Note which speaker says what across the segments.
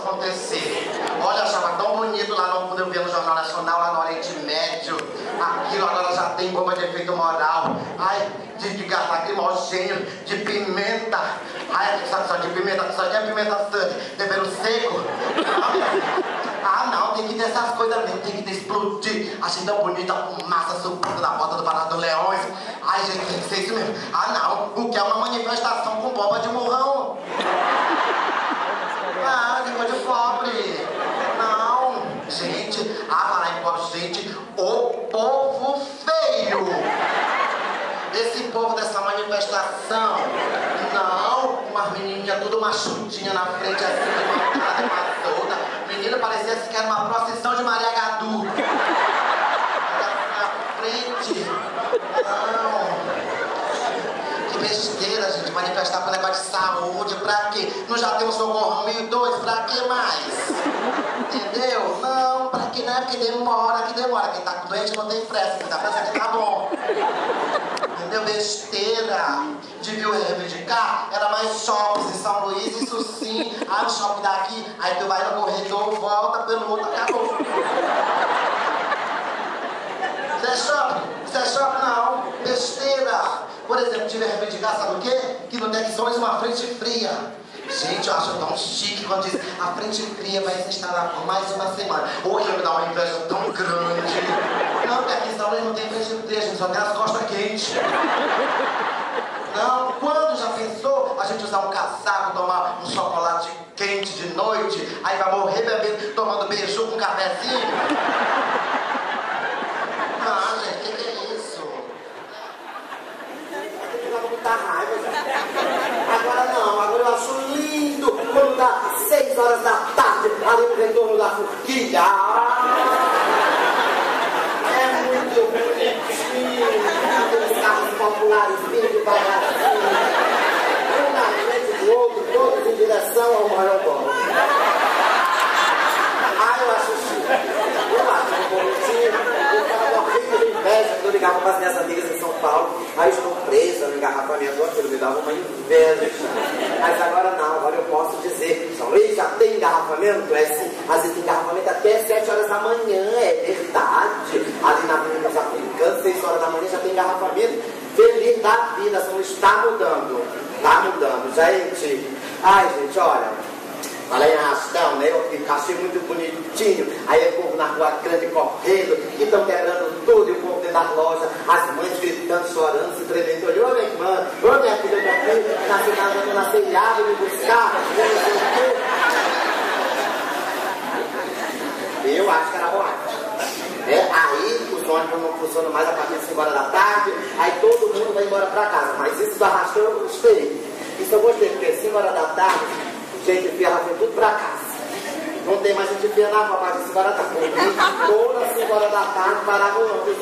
Speaker 1: acontecer. Olha, achava tão bonito lá quando eu vi no Jornal Nacional, lá no Oriente Médio. Aquilo agora já tem bomba de efeito moral. Ai, de gás lacrimogêneo, de pimenta. Ai, só de pimenta, só de pimenta tempero seco. Ah, não, tem que ter essas coisas mesmo, tem que ter explodir. Achei tão bonita a fumaça subindo da porta do Palácio dos Leões. Ai, gente, tem que ser isso mesmo. Ah, não, o que é uma manifestação com bomba de murrão? Ah, que coisa de pobre. Não, gente, falar em pobre, gente, o povo feio. Esse povo dessa manifestação, não, umas menininhas tudo machutinha na frente, assim, de uma casa, uma toda. Menina, parecia que era uma procissão de Maria Gadu. Na frente, não. Que besteira, gente, manifestar com negócio de saúde, pra quê? Não já tem um socorrão 1002, pra que mais? Entendeu? Não, pra que não é porque demora, que demora. Quem tá com doente não tem pressa, quem tá pressa que tá bom. Entendeu? Besteira. Devia reivindicar, era mais shoppings em São Luís, isso sim. Ah, o shopping daqui, aí tu vai no corredor, volta pelo outro, acabou. Isso é shopping não, besteira. Por exemplo, devia reivindicar, sabe o quê? Que no Texões uma frente fria. Gente, eu acho tão chique quando diz a frente fria vai se instalar por mais uma semana. Ou que me dá uma inveja tão grande. Não, porque aqui em São Luís não tem frente fria, a gente só tem as costas quentes. Não, quando já pensou a gente usar um casaco, tomar um chocolate quente de noite, aí vai morrer bebendo, tomando beiju com um cafezinho? Não, gente, que é isso? Tem muita raiva. Agora não, agora eu acho lindo quando dá 6 horas da tarde, ali no retorno da forquilha. É muito bonitinho. Aqueles carros populares vindo devagarzinho. Um na frente do outro, todos em direção ao maior dono. Ah, eu acho chique. Eu acho bonitinho. Eu tava morrendo de inveja quando eu ligava para as minhas amigas em São Paulo. Aí eu estou presa no engarrafamento, aquilo me dava uma inveja. Mas agora não, agora eu posso dizer, São Luís já tem engarrafamento? É sim, às vezes tem engarrafamento até 7 horas da manhã, é verdade. Ali na Avenida dos Africanos, 6 horas da manhã já tem engarrafamento. Feliz da vida, São Luís está mudando. Está mudando, gente. Ai, gente, olha. Olha aí na Arrastão, né? Eu achei muito bonitinho. Aí o povo na rua grande correndo, e estão quebrando tudo, e o povo dentro das lojas, as mães gritando, chorando, se tremendo. Ô minha irmã, ô minha filha, minha filha, na telhada, me buscar, eu acho que era boate. Aí os ônibus não funcionam mais a partir de 5 horas da tarde, aí todo mundo vai embora pra casa. Mas isso do Arrastão eu gostei. Isso eu gostei, porque 5 horas da tarde, gente feia foi tudo pra casa. Não tem mais gente feia na rua, a partir de 5 horas da tarde. Todas as 5 horas da tarde paravam o ônibus.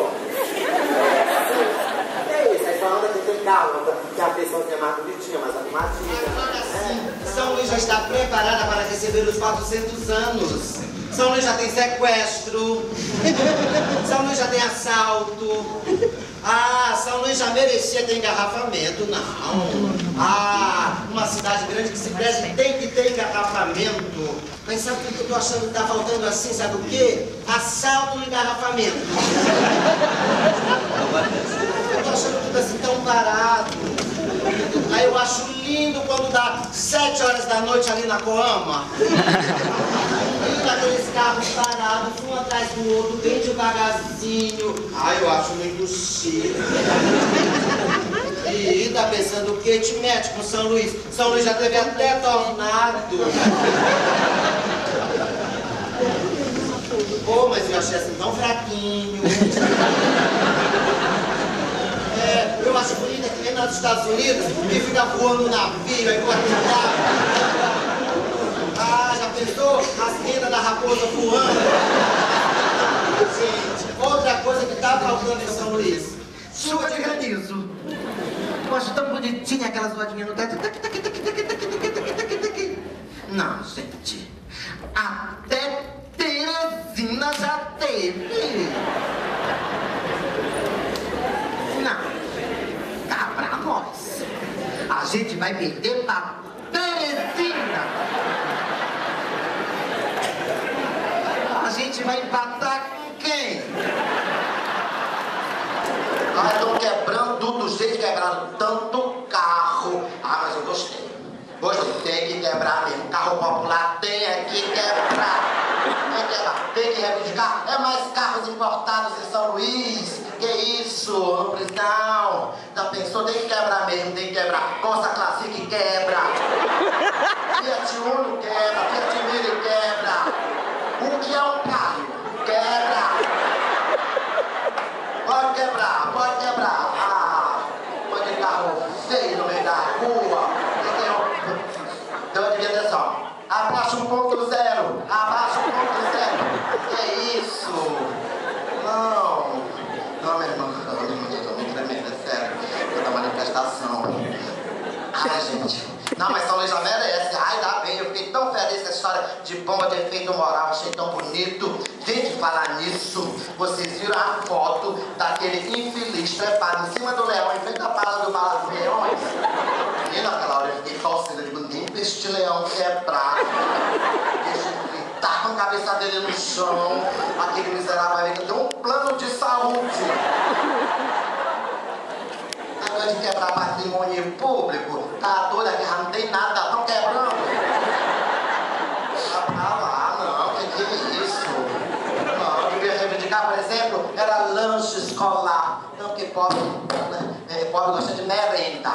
Speaker 1: É isso, aí falando que tem carro, que a pessoa mais bonitinha, mais arrumadinha.
Speaker 2: Agora sim, São Luís já está preparada para receber os 400 anos. São Luís já tem sequestro. São Luís já tem assalto. Ah, São Luís já merecia ter engarrafamento, não. Ah, uma cidade grande que se preze tem que ter engarrafamento. Mas sabe o que eu tô achando que tá faltando assim, sabe o quê? Assalto no engarrafamento. Eu tô achando tudo assim tão parado. Aí eu acho lindo quando dá 7 horas da noite ali na Coama. E aqueles carros parados, um atrás do outro, bem devagarzinho. Ai, eu acho muito chique. E tá pensando o quê? Te mete com São Luís. São Luís já teve até tornado. Pô, mas eu achei assim tão fraquinho. Eu acho bonita que nem lá dos Estados Unidos, que fica voando no navio, aí voa Ah, já pensou? As rendas da raposa voando? Gente, outra coisa que tá faltando em São Luís.
Speaker 1: Chuva de granizo. Eu acho tão bonitinha aquelas zoadinhas no teto. Não, gente. Até Teresina já teve. Não. Tá pra nós. A gente vai perder pra Teresina.
Speaker 2: vai empatar com quem? Ah, estão quebrando tudo do jeito que quebraram tanto carro. Ah, mas eu gostei. Gostei, tem que quebrar mesmo. Carro popular tem que quebrar. Tem que reivindicar. É mais carros importados em São Luís. Que isso? Não precisa. Não. Já pensou? Tem que quebrar mesmo, tem que quebrar. Costa Classic quebra. Fiat Uno quebra. Fiat Mille quebra. O que é um carro? Quebra. Pode quebrar, pode quebrar. Ah, pode carro feio no meio da rua. Então eu devia ter só. Abaixa 1.0. Abaixa 1.0. Que isso? Não. Não, meu irmão. Eu tô muito tremendo, é sério. Vou dar manifestação. Ai, gente. Não, mas São Luís já merece. Ai, dá bem. Eu fiquei tão feliz com essa história de bomba de efeito moral. Achei tão bonito. Gente, falar nisso, vocês viram a foto daquele infeliz trepado em cima do leão, em frente à bala do Bala dos Leões? Menina, naquela hora eu fiquei torcendo. Eu digo, nem pra este leão quebrar. Deixa eu gritar com a cabeça dele no chão. Aquele miserável aí que deu um plano de saúde. De quebrar patrimônio público, tá doida que não tem nada, estão quebrando. Ah, não, que é isso? Não, eu devia reivindicar, por exemplo, era lanche escolar. Não, porque pobre gosta de merenda.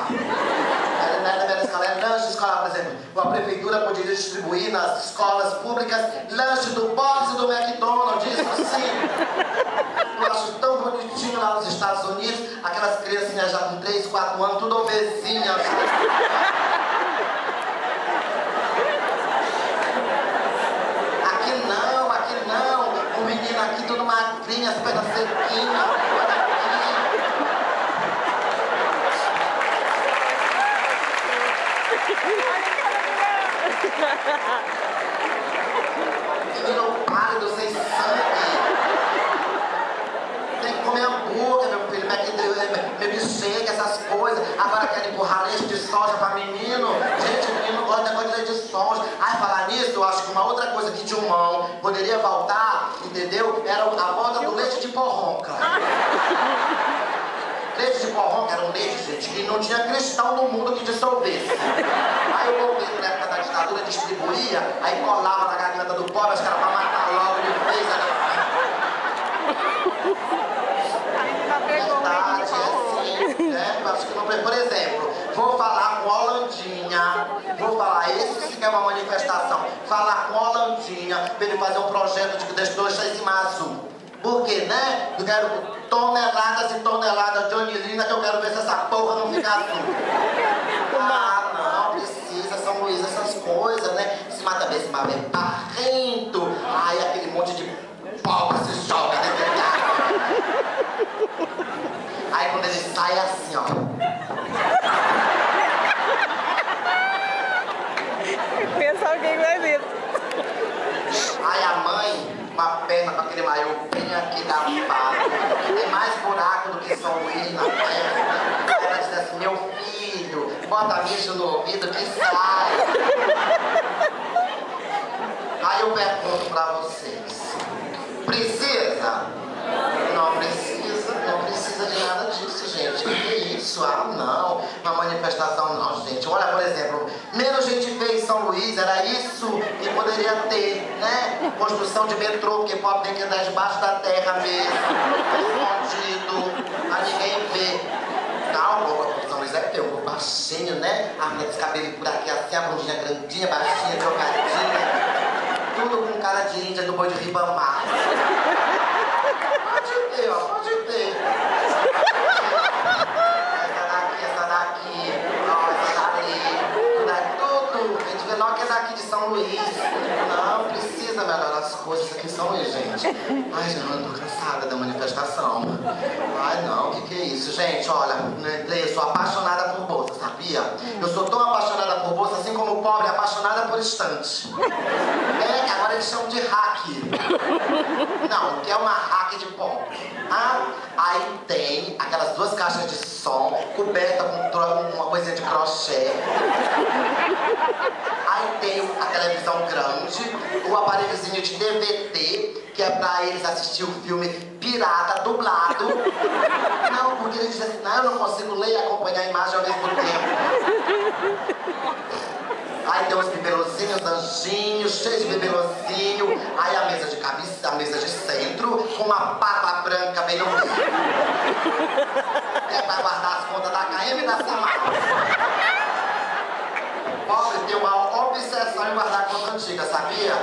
Speaker 2: Era lanche escolar, por exemplo. A prefeitura poderia distribuir nas escolas públicas lanche do box e do McDonald's, isso sim. Eu acho tão bonitinho lá nos Estados Unidos, aquelas criancinhas já com 3, 4 anos, tudo obesinhas. Aqui não. O menino aqui tudo magrinho, as pernas sequinhas. Menino pálido, sem sangue. Tem que comer hambúrguer, meu filho, milkshake, essas coisas. Agora querem empurrar leite de soja pra menino. Gente, o menino gosta de negócio de leite de soja. Ai, falar nisso, eu acho que uma outra coisa que Dilmão poderia voltar, entendeu? Era a volta do leite de porronca. Leite de porronca era um leite, gente, que não tinha cristão no mundo que dissolvesse. Aí o governo, na época da ditadura, distribuía, aí colava na garganta do pobre, os caras pra matar logo, ele fez, verdade, assim, né? Acho que não. Por exemplo, vou falar com Holandinha, esse sim que é uma manifestação, falar com Holandinha pra ele fazer um projeto de deixar esse mar azul. Porque, né? Eu quero toneladas e toneladas de anilina que eu quero ver se essa porra não fica azul. Ah, não, precisa, São Luís, essas coisas, né? Esse mar também, esse mar é barrento. Ai, aquele monte de pau que se joga, né? Aí quando ele sai é assim, ó.
Speaker 3: Pensa alguém vai ver.
Speaker 2: Aí a mãe, com a perna com aquele maiô bem aqui da pata, tem mais buraco do que São Luís na perna. Ela diz assim, meu filho, bota mijo no ouvido que sai. Aí eu pergunto pra vocês, precisa? Não precisa de nada disso, gente. Que isso? Ah, não. Uma manifestação não, gente. Olha, por exemplo, menos gente fez em São Luís, era isso que poderia ter, né? Construção de metrô, porque pobre tem que andar debaixo da terra mesmo, escondido, pra ninguém ver. Não, São Luís deve ter um baixinho, né? A minha cabelo por aqui assim, a bundinha grandinha, baixinha, trocadinha. Tudo com cara de índia do boi de Ribamar. Pode ter, ó, pode ter. Essa daqui, ó, essa dali, tudo. A gente vê logo que é daqui de São Luís. Não precisa melhorar as coisas aqui em São Luís, gente. Ai, já não tô cansada da manifestação. Ai, não, que é isso? Gente, olha, eu sou apaixonada por bolsa, sabia? Eu sou tão apaixonada por bolsa, assim como o pobre é apaixonada por estante. É, que agora eles chamam de hack. Não, que é uma hack de pobre. Ah, aí tem aquelas 2 caixas de som coberta com uma coisinha de crochê. Aí tem a televisão grande, o aparelhozinho de DVD que é pra eles assistir o filme pirata, dublado. Não, porque eles dizem assim, não, eu não consigo ler e acompanhar a imagem ao mesmo tempo. Aí tem uns bibelozinhos, anjinhos, cheios de bibelozinho. Aí a mesa de cabeça, a mesa de centro, com uma papa branca bem no meio. É pra guardar as contas da KM e da Samara. Pobre tem uma obsessão em guardar conta antiga, sabia?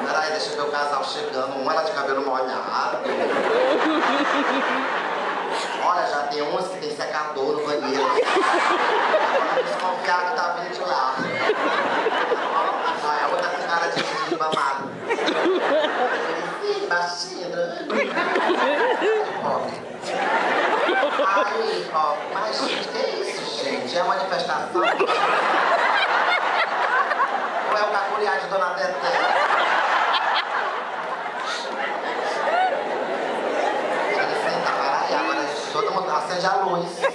Speaker 2: Peraí, deixa eu ver o casal chegando. Um era de cabelo molhado. Olha, já tem uns que tem secador no banheiro. Desconfiar que tá vindo de lá. A outra com cara de mamado. Baixinho. Pobre. Aí, ó, mas gente, que é isso, gente? É manifestação? Ou é o cacuriá de Dona Teté? Todo mundo acende a luz. A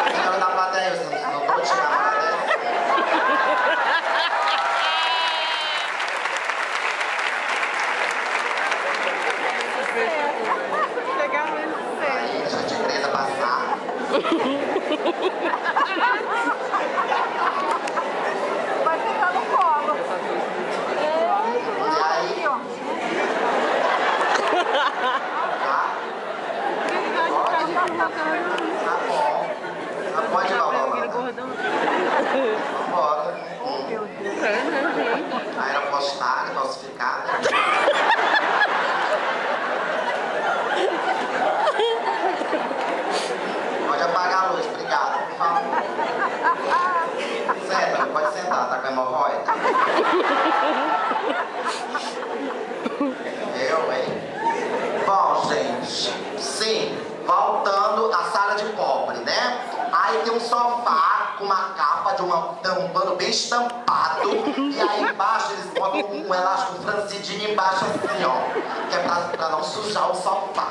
Speaker 2: senhora da plateia, você não pode chegar na plateia.
Speaker 3: Chegar muito cedo.
Speaker 2: Aí, a gente presa passar.
Speaker 3: Vai ficar no colo.
Speaker 2: E aí? Tá bom. Pode ir, vambora. Aí era postagem, falsificada. Pode apagar a luz, obrigado, por favor. Senta, pode sentar, tá com hemorroida? Eu, hein? Bom, gente, sim, voltando à sala de pobre, né? Aí tem um sofá com uma capa de um pano bem estampado. E aí embaixo eles botam um elástico francidinho embaixo assim, ó. Que é pra não sujar o sofá.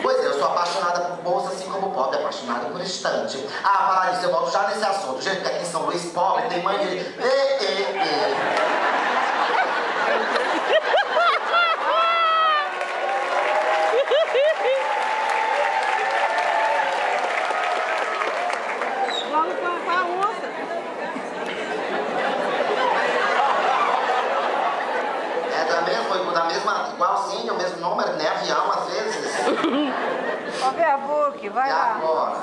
Speaker 2: Pois é, eu sou apaixonada por bolsa, assim como o pobre é apaixonado por estante. Ah, falar nisso, eu volto já nesse assunto. Do jeito que aqui em São Luís, pobre tem mãe de... Igualzinho, o mesmo número, né? Avião, às vezes.
Speaker 3: Ó, Facebook, vai
Speaker 2: e
Speaker 3: lá.
Speaker 2: Agora?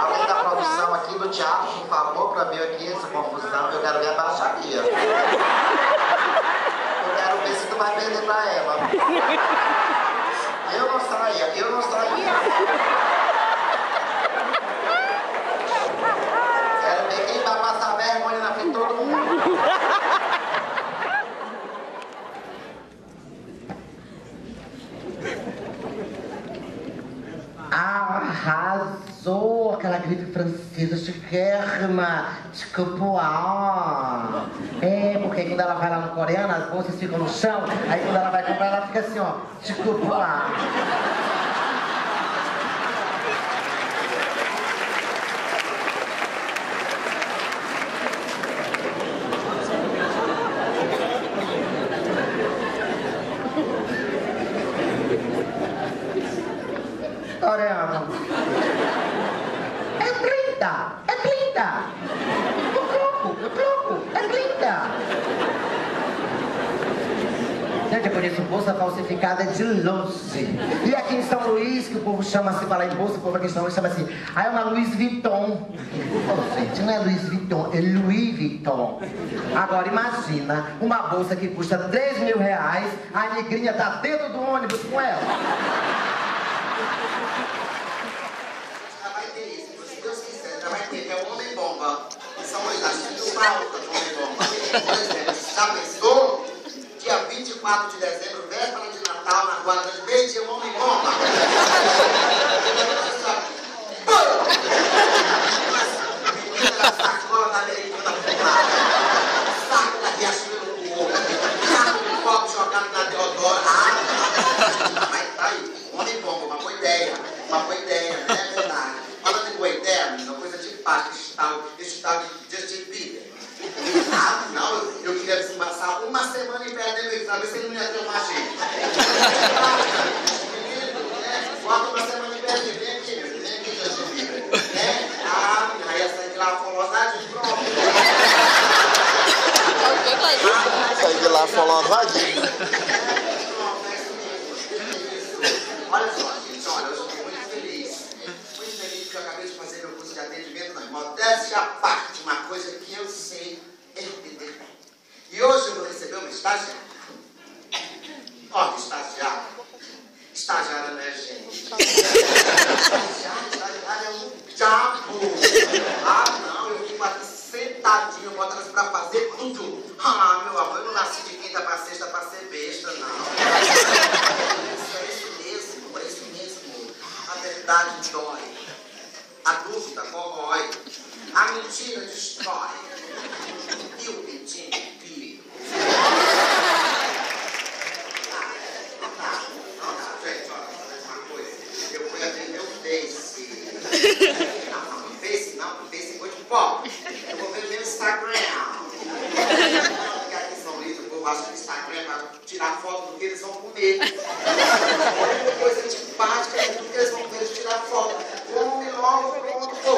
Speaker 2: Alguém da produção aqui do teatro, por favor, pra ver aqui essa confusão. Eu quero ver a baixaria. Eu quero ver se tu vai perder pra ela. Eu não saía. Quero ver quem vai passar vergonha na frente de todo mundo. Arrasou aquela gripe francesa chiquérrima, de capoar. É, porque quando ela vai lá no coreano, as bolsas ficam no chão, aí quando ela vai comprar, ela fica assim, ó, de capoar. Coreano. É 30. Eu troco. É 30. Gente, por isso, bolsa falsificada é de longe. E aqui em São Luís, que o povo chama assim, falar em bolsa, o povo aqui em São Luís chama assim, aí é uma Louis Vuitton. Oh, gente, não é Louis Vuitton, é Louis Vuitton. Agora, imagina uma bolsa que custa 3 mil reais, a negrinha tá dentro do ônibus com ela. Já vai ter isso, se Deus quiser, já vai ter, que é o Homem-Bomba. E são as faltas do Homem-Bomba. Por exemplo, já pensou? Dia 24 de dezembro, véspera de Natal, na Guarda de Meio-Dia, o Homem-Bomba. Sacola da Americana popular. Saco da Riachuelo no corpo. Saco de copo jogado na Teodora. Mas tá aí, Homem-Bomba, uma boa ideia. Uma boa ideia, não é verdade? Falando em boa ideia, uma coisa de paz, esse tal de Justin Bieber. Ah, não, eu queria desembaçar uma semana. semana em pé, né, meu? Pra ver se ele não ia trampar a gente. Bota uma semana em pé, vem aqui, meu filho. Vem aqui, Justin. Né? Ah, aí ia sair de lá folosadinho, pronto.
Speaker 4: Sair de lá folosadinho.
Speaker 2: Olha só, gente, olha, eu estou muito feliz. Muito feliz porque eu acabei de fazer meu curso de atendimento, não. Modéstia à parte, uma coisa que eu sei entender bem. E hoje eu vou receber uma estagiária. Olha, estagiária. Estagiária não é gente. Estagiária é um diabo. Ah, não, eu fico aqui sentadinho, boto elas pra fazer tudo. Ah, meu amor, eu não nasci de quinta pra sexta pra ser besta, não. É isso mesmo. A verdade dói. A dúvida corrói. A mentira destrói. E o pintinho pio. Não dá, gente, olha, uma coisa. Eu fui abrir meu Face. Não, Face não, Face é coisa de pobre. Eu vou ver meu Instagram. Porque aqui em São Luís, o povo acha que o Instagram é pra tirar foto do que eles vão comer. Olha que coisa antipática, é tudo que eles vão ver eles tirar foto. Come logo, pronto, pô.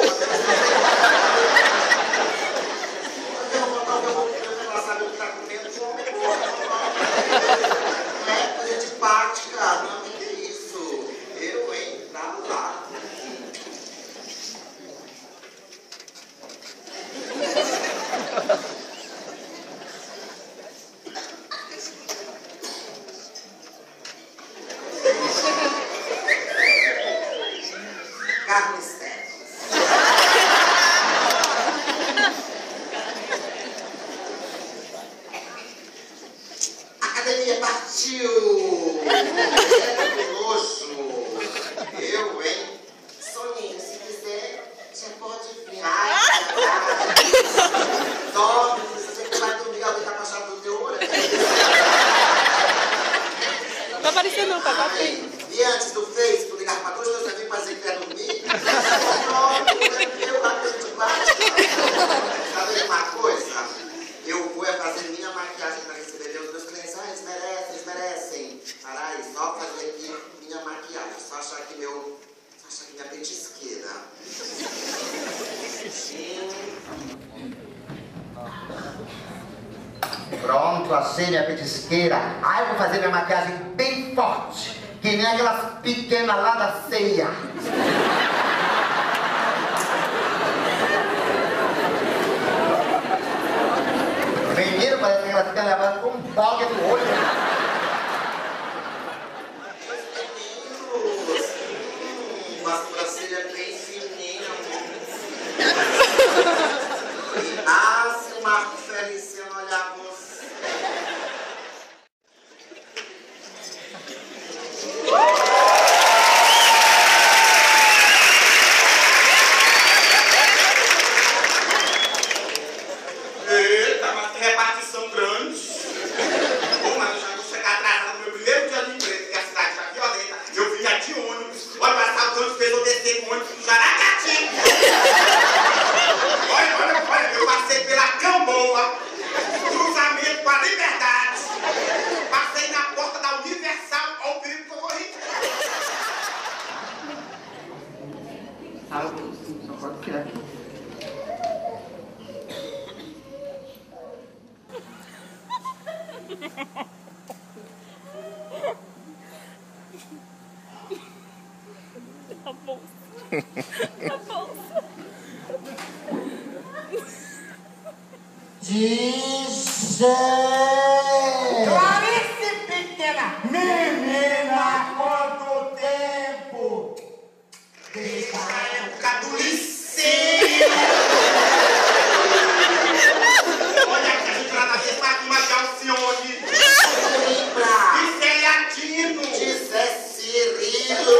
Speaker 2: Eu vou botar o que eu vou comer pra saber o que tá comendo, come, pô. É coisa antipática, não, que é isso? Eu, hein, tá lá. Carlos Teves. A academia partiu. É luxo. Eu, hein? Soninho, se quiser, já pode vir. Dorme, se você vai dormir, alguém tá passando do teu olho.
Speaker 3: Não vai aparecer não, tá bem.
Speaker 2: E antes do Face, tu ligar pra todos, você vem fazer que quer dormir. Pronto, eu bateu de baixo. Sabe uma coisa? Eu vou fazer minha maquiagem pra receber os meus clientes. Ah, eles merecem. Para aí, só fazer aqui minha maquiagem. Só achar aqui minha petisqueira. Pronto, achei minha petisqueira. Aí eu vou fazer minha maquiagem bem forte. Que nem aquelas pequenas lá da ceia. Menino, parece que ela fica levando com um boga no olho. Meninos, uma sobrancelha bem fininha. Ah, se o Marco Feliciano olhar você. Eita, mas que repartição grande. Pô, mas eu já vou chegar atrasado no meu primeiro dia de emprego, porque a cidade está violenta. Eu vinha de ônibus. Olha, o assaltante fez eu descer com o ônibus do Jaracati. Olha, eu passei pela Camboa, cruzamento com a Liberdade. Passei na porta da Universal, olha o perigo que eu corri. Só pode tirar aqui.
Speaker 3: A bolsa. A bolsa.
Speaker 2: Dizer.
Speaker 5: Clarice pequena, menina, quanto tempo?
Speaker 2: Desde a época do liceu. Olha aqui, a gente lá na mesma turma de Alcione. De Celiatino. De Zé Cirilo.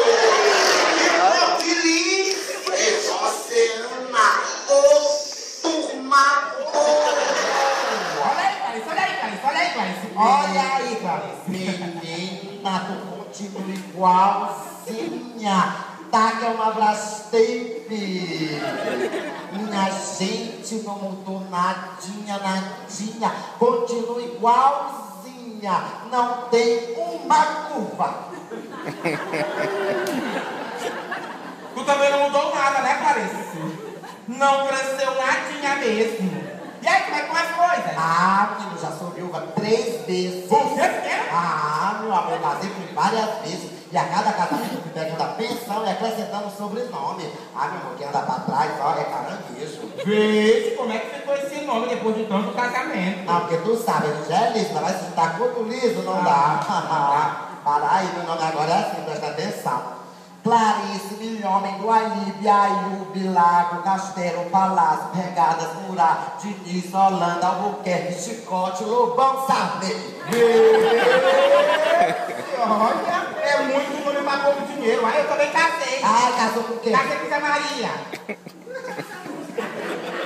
Speaker 2: De Feliz. De Joseana. Ô, turma boa.
Speaker 5: Olha aí, Clarice. Menina, tu continua igualzinha. Tá que é uma Brastemp. Minha gente, não mudou nadinha. Continua igualzinha. minha não tem uma curva.
Speaker 6: Tu também não mudou nada, né, Clarice? Não cresceu nadinha mesmo. E aí, como é que estão as coisas?
Speaker 5: Ah, menino, já sou viúva 3 vezes.
Speaker 6: Você quer?
Speaker 5: Ah, meu amor, eu casei por várias vezes. E a cada casamento eu fui pegando a pensão e acrescentando o sobrenome. Ah, meu amor, quem anda pra trás, ó, é caranguejo.
Speaker 6: Veja como é que ficou esse nome depois de tanto casamento.
Speaker 5: Não, porque tu sabe, ele já é liso, mas se tá todo liso, não dá. Para aí, meu nome agora é assim, presta atenção. Clarice, Milhomem, Guaíbe, Ayube, Lago, Castelo, Palácio, Pegadas, Murá, Diniz, Holanda, Albuquerque, Chicote, Lobão, Sarney.
Speaker 6: Olha, é muito nome pra pouco dinheiro. Aí eu também casei.
Speaker 5: Ah, casou com quem?
Speaker 6: Casei com Zé Maria.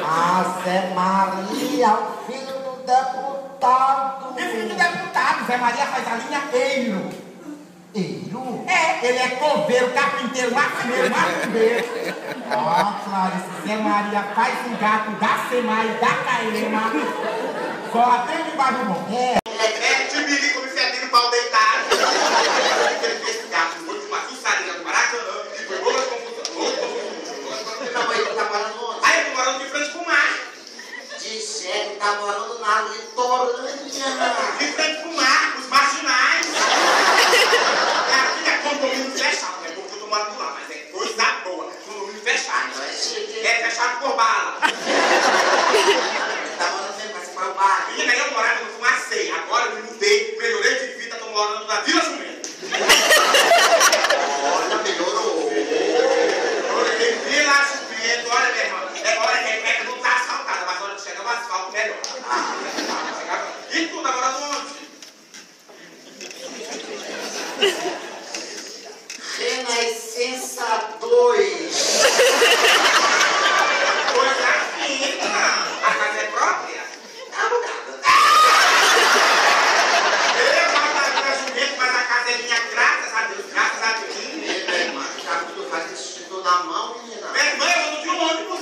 Speaker 5: Ah, Zé Maria, o filho do deputado.
Speaker 6: E filho do deputado, Zé Maria faz a linha Eiro.
Speaker 5: Eiro?
Speaker 6: É, ele é coveiro, carpinteiro, macumbeiro. Ó, Clarice, Zé Maria faz um gato da Semai, da Caema. Só atende embaixo bom.
Speaker 5: É.
Speaker 2: Tibirico me fedendo pau deitado. Ele fez esse gato, foi uma fissaria do Maracanã e foi boa confusão. Não, mas ele tá morando onde? Ah, eu tô morando de frente pro mar. De chefe, tá morando na litorânea. De frente pro mar, os marginais. Aqui é condomínio fechado, né? Porque eu tô morando lá, mas é coisa boa. Condomínio fechado. É fechado por bala. Tá morando sempre pra se o bar. Menina, eu morava no Fumacei. Agora eu me mudei, melhorei de vida, tô morando na Vila Jumenta. Olha, melhorou. Vila Jumenta, olha, meu irmão. É hora que não tá asfaltada, mas a hora que chega o asfalto, melhor. E tu tá morando onde? Renascença 2. Coisa fina. A casa é própria? É alugada. Eu moro na Vila Jumenta, mas a casa é minha, graças a Deus, graças a Deus. Minha irmã, sabe o que tu faz esse extintor na mão, menina? Minha irmã, eu ando de um ônibus.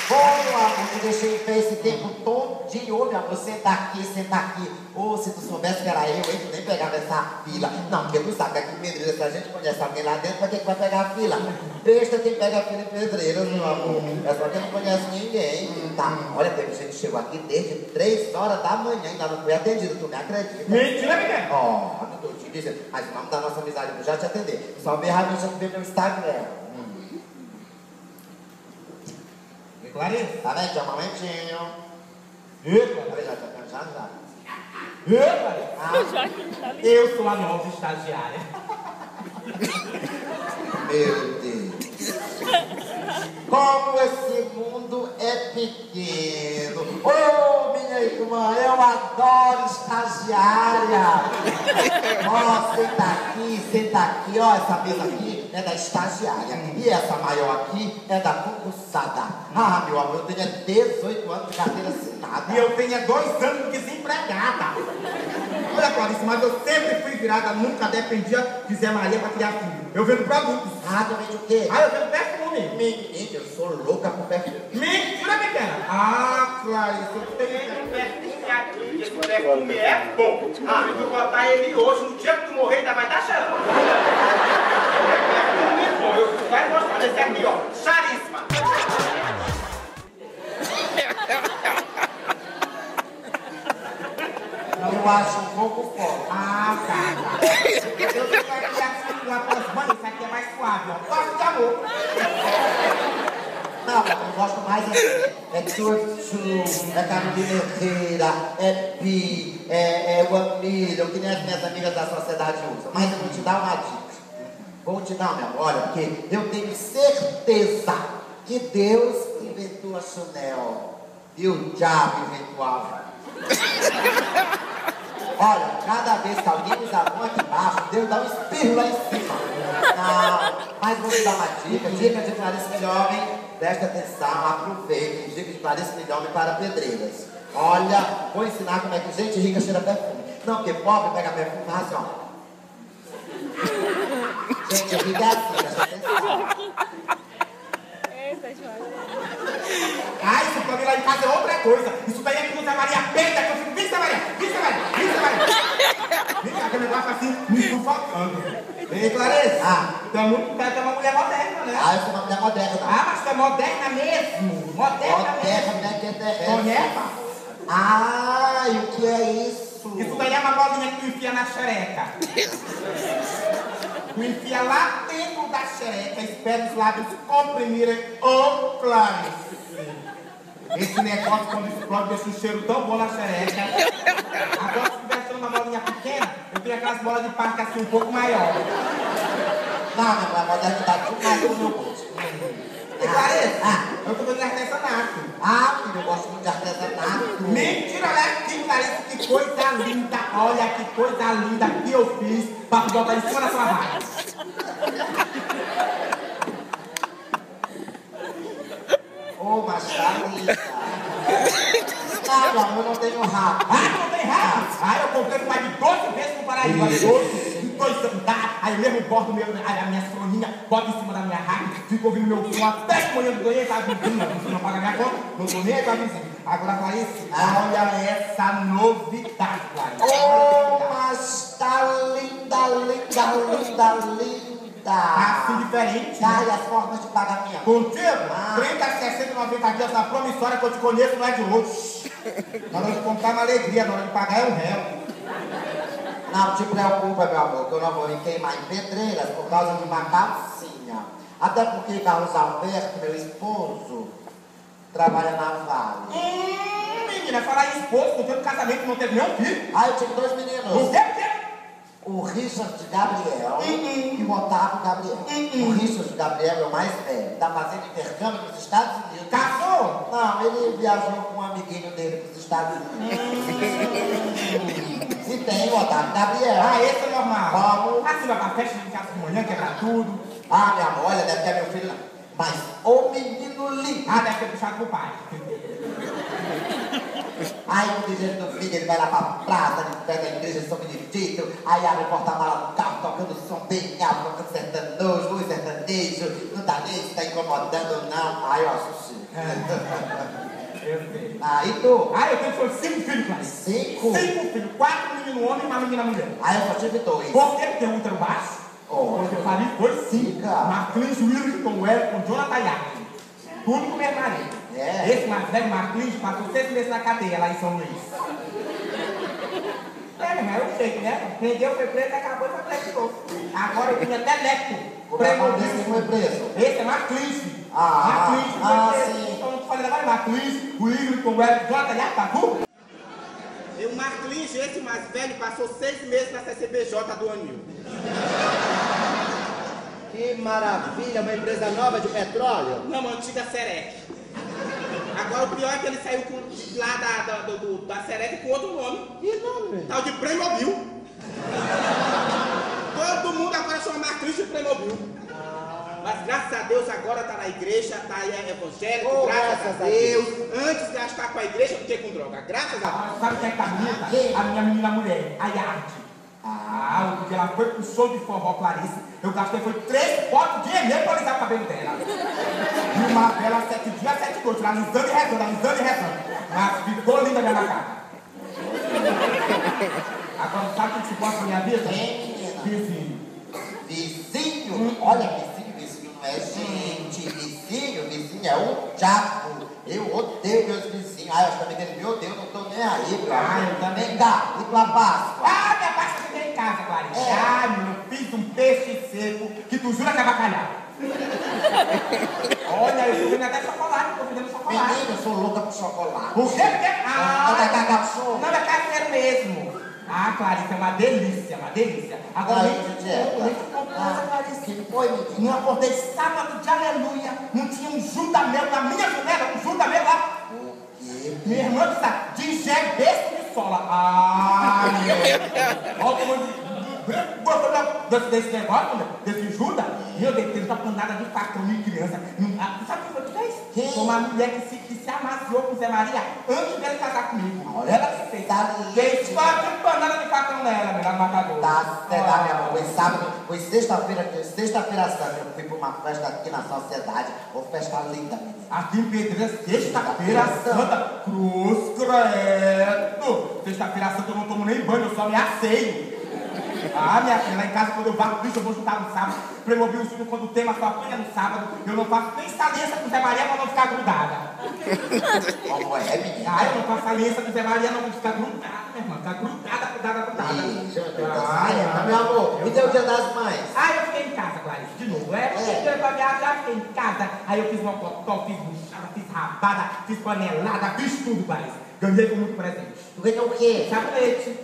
Speaker 5: Bom, meu amor, tu deixei em pé esse tempo todinho. Ô, meu amor, senta aqui, senta aqui. Ô, se tu soubesse que era eu, hein, tu nem pegava essa fila. Não, porque tu sabe que aqui em Pedreiras, se a gente conhece alguém lá dentro, pra que vai pegar a fila? Besta quem pega a fila em Pedreiras, meu amor. É só quem não conhece ninguém. Tá, olha, teve gente que chegou aqui desde 3 horas da manhã, ainda não foi atendido, tu me acredita?
Speaker 6: Mentira, Miguel.
Speaker 5: Ó, não tô te dizendo, mas o nome da nossa amizade eu já te atender. Só ver a já ver meu Instagram.
Speaker 6: Clarice?
Speaker 5: Tá vendo? Já momentinho. Já.
Speaker 6: Eu sou a nova estagiária.
Speaker 5: Meu Deus. Como esse mundo é pequeno. Ô, minha irmã, eu adoro estagiária. Ó, senta aqui, ó, essa mesa aqui é da estagiária. E essa maior aqui é da concursada. Ah, meu amor, eu tenho 18 anos de carteira assinada.
Speaker 6: E eu tenho 2 anos desempregada. Olha, Clarice, mas eu sempre fui virada, nunca dependia de Zé Maria pra criar filho. Eu vendo produtos.
Speaker 5: Ah, tu vende o quê?
Speaker 6: Ah, eu vendo perfume.
Speaker 5: Menina, eu sou louca por perfume.
Speaker 6: Mentira, pequena. Ah, Clarice, eu tenho perfume aqui. Esse perfume é bom. Ah, eu vou botar ele hoje, no dia que tu morrer, ainda vai estar cheirando. Perfume bom, eu vai mostrar esse aqui, ó. Charíssima.
Speaker 5: Eu acho um pouco forte.
Speaker 6: Ah, tá. Eu tenho aqui a mano, isso aqui é mais suave, ó. Gosto de amor.
Speaker 5: Não, eu gosto mais assim. É Chuchu, é Carolina Herrera, é Pi, é One Million, que nem as minhas amigas da sociedade usam. Mas eu vou te dar uma dica. Vou te dar, meu amor, olha, porque eu tenho certeza que Deus inventou a Chanel e o diabo inventou a Havana. Olha, cada vez que alguém usa a mão aqui embaixo, Deus dá um espirro lá em cima. Não, mas vou te dar uma dica de Clarice Milhomem, preste atenção, aproveite, dica de Clarice Milhomem para Pedreiras. Olha, vou ensinar como é que gente rica cheira perfume. Não, porque pobre pega perfume e faz assim, ó. Gente rica é assim, preste atenção.
Speaker 3: Eita, João.
Speaker 6: Ah, isso pra mim lá em casa é outra coisa. Isso daí é que o Zé Maria peita, que eu fico, vem Zé Maria, vem Zé Maria, vem Zé Maria. Vem cá, aquele negócio assim, me sufocando. Ei, Clarice. Tu é uma mulher moderna, né?
Speaker 5: Eu sou uma mulher moderna.
Speaker 6: Mas tu é moderna mesmo. Moderna mesmo.
Speaker 5: Moderna, que é
Speaker 6: Conhece?
Speaker 5: E o que é isso?
Speaker 6: Isso daí é uma bolinha que tu enfia na xereca. Tu enfia lá dentro da xereca, espera os lábios comprimirem. Ô, Clarice. Esse negócio, quando explode, deixa um cheiro tão bom na xereca. Agora, se tivesse uma bolinha pequena, eu tenho aquelas bolas de parque assim um pouco maior.
Speaker 5: Não, minha mulher, modernidade demais no meu gosto.
Speaker 6: E Clarice, eu tô fazendo artesanato.
Speaker 5: Filho, eu gosto muito de artesanato.
Speaker 6: Mentira, olha aqui, Clarice, que coisa linda. Olha que coisa linda que eu fiz pra botar em cima da sua raia.
Speaker 5: Mas tá linda. Meu amor, eu não tenho rabo.
Speaker 6: Não tem rabo? Eu comprei mais de 12 vezes no Paraíba. 12 aí eu mesmo boto a minha soninha, boto em cima da minha raia, fico ouvindo meu som até que manhã do banheiro, tá vizinha, não paga minha conta, não tô nem aí com a vizinha. Agora, Clarice, olha essa novidade, Clarice.
Speaker 5: Mas tá linda, linda, linda, linda.
Speaker 6: Assim diferente.
Speaker 5: E as formas de pagamento?
Speaker 6: Contigo? 30, 60, 90 dias na promissória que eu te conheço não é de hoje. Na hora de comprar uma alegria, na hora de pagar é um réu.
Speaker 5: Não te preocupa, meu amor, que eu não vou me queimar em pedreiras por causa de uma calcinha. Até porque Carlos Alberto, meu esposo, trabalha na Vale.
Speaker 6: Menina, falar em esposo, no tempo do casamento não teve nenhum filho.
Speaker 5: Eu tive 2 meninos.
Speaker 6: Não teve quê?
Speaker 5: O Richard Gabriel e o Otávio Gabriel. O Richard Gabriel é o mais velho, está fazendo intercâmbio nos Estados Unidos.
Speaker 6: Casou?
Speaker 5: Não, ele viajou com um amiguinho dele para os Estados Unidos. E tem o Otávio Gabriel.
Speaker 6: Esse é normal.
Speaker 5: Como?
Speaker 6: Assim vai pra festa de casa de manhã, quebrar tudo.
Speaker 5: Minha mãe, olha, deve ter meu filho não. Mas o menino lindo.
Speaker 6: Deve ter puxado pro pai.
Speaker 5: Aí o DJ do filho, ele vai lá pra praça, ele pega a igreja de São Benedito, aí abre o porta-mala do carro, tocando som bem alto, tocando sertanojo, luz sertanejo, não tá nem se tá incomodando não. Eu assusti.
Speaker 6: Eu sei.
Speaker 5: E tu?
Speaker 6: Eu tenho foi 5 filhos, Clarice.
Speaker 5: 5?
Speaker 6: 5 filhos, 4 meninos homem e uma menina mulher.
Speaker 5: Eu só tive 2.
Speaker 6: Por que tem um útero baixo? Porque eu falei, foi 5. Marclins, Wilson, Wellington, Jonathan Yakin. Tudo com meu marido. Esse mais velho, Marclins, passou 6 meses na cadeia lá em São Luís. Mas é o jeito, né? Prendeu, foi preso, acabou e foi preso de novo. Agora eu tenho até neto.
Speaker 5: Esse foi preso?
Speaker 6: Esse é Marclins.
Speaker 5: Sim.
Speaker 6: Então eu tô falando agora, Marclins, Wilson, Wellington, Jonathan Yakin, tá tudo? E o Marclins, esse mais velho, passou 6 meses na CCBJ do Anil.
Speaker 2: Que maravilha, uma empresa nova de petróleo?
Speaker 6: Não, uma antiga Serec. Agora o pior é que ele saiu lá da Serec com outro nome.
Speaker 2: Que nome?
Speaker 6: Tal de Playmobil. Todo mundo agora chama Marclins de Playmobil. Mas graças a Deus agora tá na igreja, tá aí evangélico, graças a Deus. Antes de gastar com a igreja do que com droga. Graças a Deus. Sabe quem é que tá bonita? A minha menina mulher, a Yard. O dia ela foi pro show de forró, Clarice, eu gastei foi 3 potes de dinheiro pra alisar o cabelo dela. E uma vela 7 dias, 7 noites, alisando e rezando. Mas ficou linda a minha macacada. Agora sabe o que se pode na minha vida? Vizinho.
Speaker 5: Vizinho? Olha, vizinho não é gente. Vizinho é um diabo. Eu odeio meus vizinhos. Eu acho também que meu Deus, não tô nem aí,
Speaker 6: eu também.
Speaker 5: Vem cá, e tua Páscoa?
Speaker 6: Minha Páscoa fica em casa, Clarice. Menino, fiz um peixe seco que tu jura que é bacalhau. Olha, eu tô vendo até chocolate, tô vendendo chocolate.
Speaker 5: Menina, eu sou louca por chocolate.
Speaker 6: Por quê?
Speaker 5: Não é cacau?
Speaker 6: Não, é caseiro mesmo. Clarice, é uma delícia, uma delícia. Agora,
Speaker 5: Clarice, que foi, menina?
Speaker 6: não acordei sábado de aleluia, não tinha um juda-mel na minha janela, um juda-mel lá. Minha irmã está de gebesto de sola. Olha como desse negócio, desse Judas, meu Deus, ele tá panada de facão de criança. Sabe o que foi que fez? Foi uma mulher que se amaciou com o Zé Maria antes dele casar comigo. Olha ela que fez.
Speaker 5: especialista.
Speaker 6: Tem panela de facão nela, menina, matador.
Speaker 5: Tá, será, meu amor? Foi sábado, foi sexta-feira santa. Eu fui pra uma festa aqui na sociedade. Uma festa linda, menina.
Speaker 6: Aqui em Pedreira, sexta-feira santa. Cruz credo. Sexta-feira santa eu não tomo nem banho, eu só me asseio. Ah, minha filha, lá em casa quando eu bato bicho eu vou juntar no sábado. Promover o estudo quando o tema só apanha no sábado. Eu não faço nem saliência com Zé Maria pra não ficar grudada.
Speaker 5: Como é, menina?
Speaker 6: Ah, eu não faço saliência com Zé Maria não ficar grudada, minha irmã. Ficar grudada.
Speaker 5: Ixi, meu amor, me deu o dia das mães.
Speaker 6: Aí eu fiquei em casa, Clarice, de novo. Fiquei pra viajar, fiquei em casa. Aí eu fiz uma cotó, fiz buchada, fiz rabada, fiz panelada, fiz tudo, Clarice. Ganhei com muito presente.
Speaker 5: Tu ganhou o quê?
Speaker 6: Sabonete.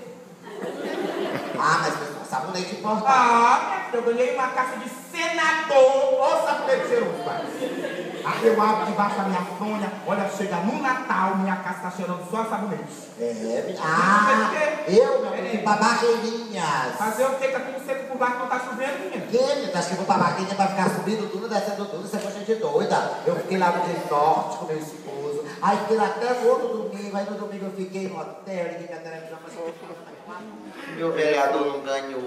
Speaker 5: Ah, mas foi um sabonete importante.
Speaker 6: Ah, minha filha, eu ganhei uma caixa de senador. Ô, sabonete cheiroso, Clarice. Aí eu abro debaixo da minha fronha, olha, chega no Natal, minha casa tá cheirando só sabonete.
Speaker 5: Eu, meu filho, pra barreirinhas.
Speaker 6: Fazer o quê? Tá tudo seco por baixo, não tá chovendo, menina.
Speaker 5: Que, menina? Acho que eu vou pra barreirinha pra ficar subindo tudo, descendo tudo, isso é coisa de doida. Eu fiquei lá no resort com meu esposo, aí fiquei lá até no outro domingo, aí no domingo eu fiquei no hotel, liguei minha televisão, mas eu
Speaker 2: Meu vereador não ganhou.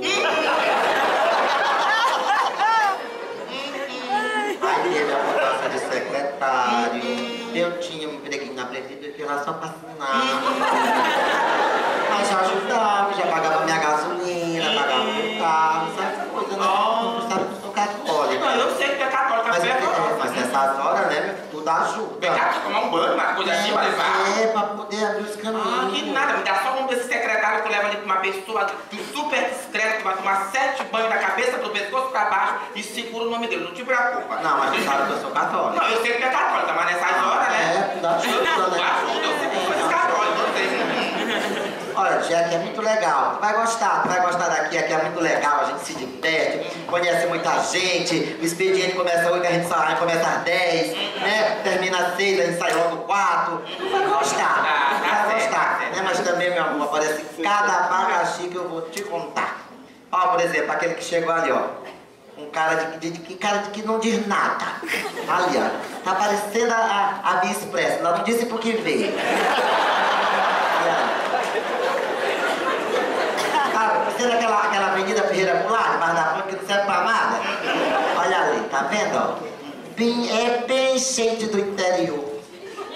Speaker 2: Aí teve a mudança de secretário. Eu tinha um empreguinho na prefeitura, eu fui lá só pra assinar. Mas já ajudava, já pagava minha gasolina, pagava meu carro, sabe coisa, né? Não sabe que eu sou católica.
Speaker 7: Não, eu sei que tu é católica,
Speaker 2: Mas nessas horas, né, tudo ajuda.
Speaker 7: Pegar, tomar um banho, uma coisa assim, pra levar.
Speaker 2: É, pra poder abrir os caminhos.
Speaker 7: Ah, que nada, me dá só um desses secretários que eu levo ali pra uma pessoa super discreta, que vai tomar 7 banhos da cabeça pro pescoço pra baixo e segura o nome dele, não te preocupa.
Speaker 2: Não, mas tu sabe que eu sou católica.
Speaker 7: Não, eu sei que tu é católica, mas nessas horas, né?
Speaker 2: É, tudo ajuda, né?
Speaker 7: Ajuda, eu sei que tu é católica, não sei.
Speaker 2: Olha, tia, aqui é muito legal. Tu vai gostar daqui, aqui é muito legal, a gente se diverte, conhece muita gente, o expediente começa 8, a gente sai, começa às 10, né? Termina às 6, a gente sai logo 4. Tu vai gostar, tu vai gostar, né? Mas também, meu amor, aparece cada abacaxi que eu vou te contar. Ó, por exemplo, aquele que chegou ali, ó. Um cara de que não diz nada. Ali, ó. Tá parecendo a Via Express, ela não disse por que veio. Sendo aquela Avenida Ferreira Goulart, debaixo da ponte que não serve pra nada. Olha ali, tá vendo? Ó? É bem gente do interior.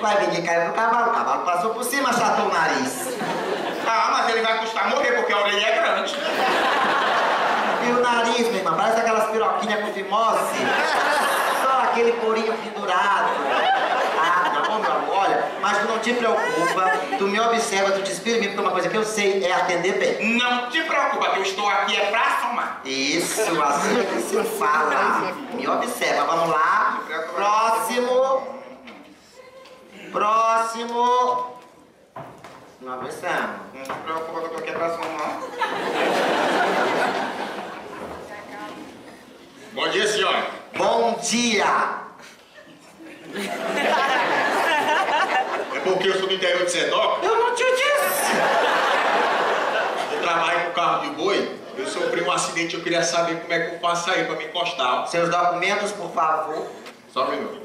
Speaker 2: Vai vir de cair no cavalo, o cavalo passou por cima, achatou o nariz.
Speaker 7: Ah, mas ele vai custar morrer porque a orelha é grande.
Speaker 2: E o nariz, minha irmã, parece aquelas piroquinhas com fimose. Só aquele corinho pendurado. Ah, não, meu amor, olha, mas tu não te preocupa, tu me observa, tu te inspira em mim, porque uma coisa que eu sei é atender bem.
Speaker 7: Não te preocupa, que eu estou aqui é pra somar.
Speaker 2: Isso, assim é que se fala. Me observa, vamos lá. Próximo. Não observa.
Speaker 7: Não te preocupa que eu tô aqui é pra somar. Bom dia, senhora.
Speaker 2: Bom dia.
Speaker 7: É porque eu sou do interior de Sedoca.
Speaker 2: Eu não te disse.
Speaker 7: Eu trabalho com carro de boi. Eu sofri um acidente, eu queria saber como é que eu faço aí pra me encostar.
Speaker 2: Seus documentos, por favor.
Speaker 7: Só um minuto.